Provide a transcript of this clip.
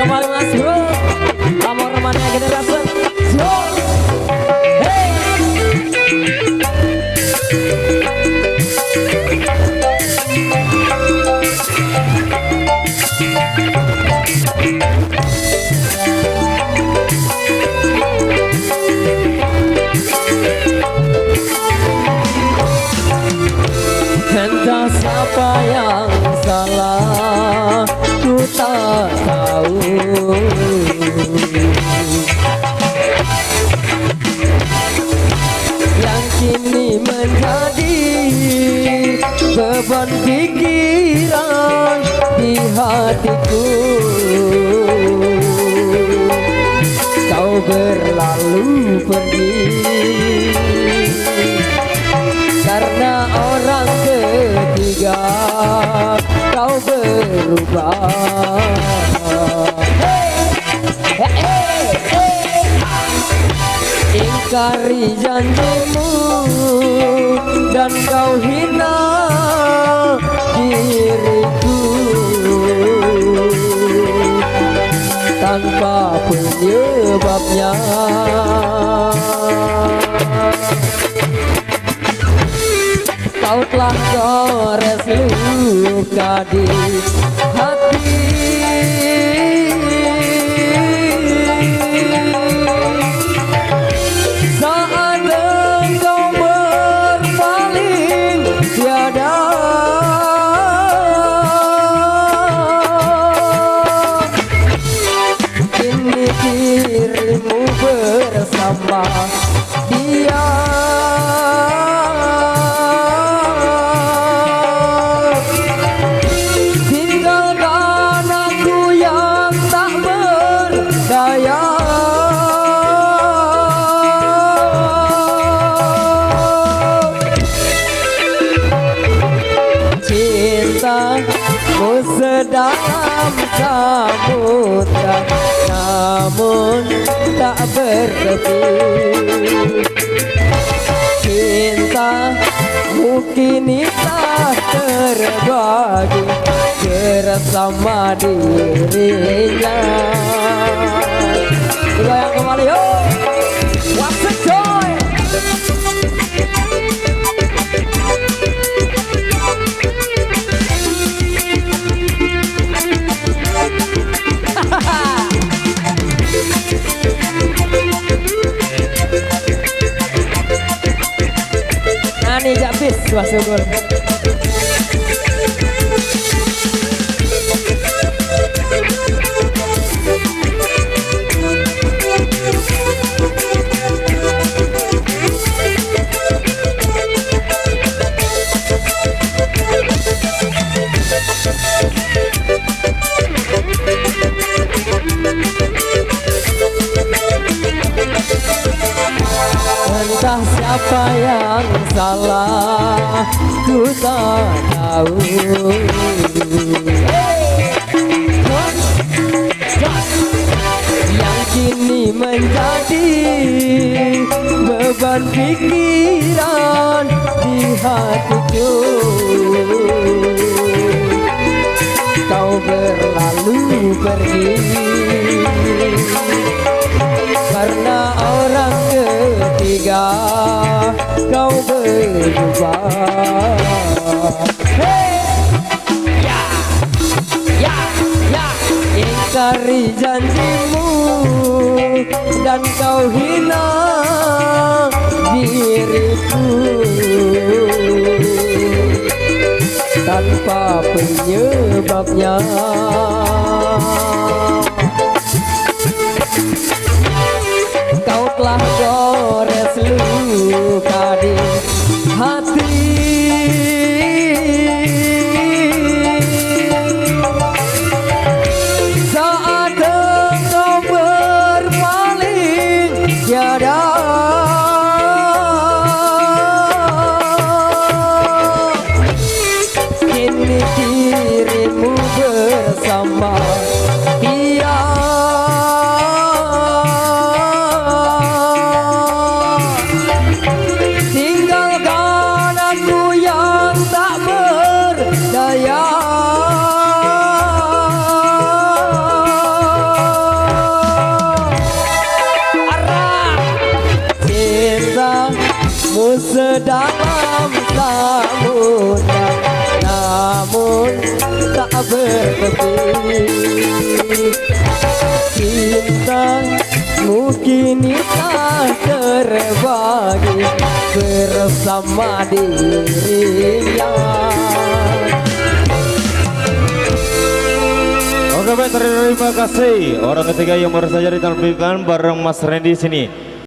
kembali Mas Bro. Amor remanya gede rasa. Hey. Entah siapa yang salah, ku tak tahu. Yang kini menjadi beban pikiran di hatiku. Kau berlalu pergi karena orang ketiga, kau berubah. Ingkari janjimu dan kau hina diriku tanpa penyebabnya. Kau telah gores luka di hati. Saat engkau berpaling tiada kini dirimu bersama dia. Cintamu sedalam samudra, namun tak bertepi. Cintamu kini tak terbagi bersama dirinya. Goyang kembali yuk, what's the joy? Nani Japis masuk gol. Entah siapa yang salah, ku tak tahu. Yang kini menjadi beban pikiran di hatiku. Kau berlalu pergi karena orang ketiga, kau berubah. Ya, ya, ya. Ingkari janjimu dan kau hina diriku tanpa penyebabnya. Kau telah gores luka di hati. Saat engkau berpaling tiada kini dirimu bersama dia. sedalam samudra, namun tak bertepi. Cintamu kini tak terbagi bersama dirinya. Oke baik, terima kasih. Orang ketiga yang baru saja ditampilkan bareng Mas Randy sini.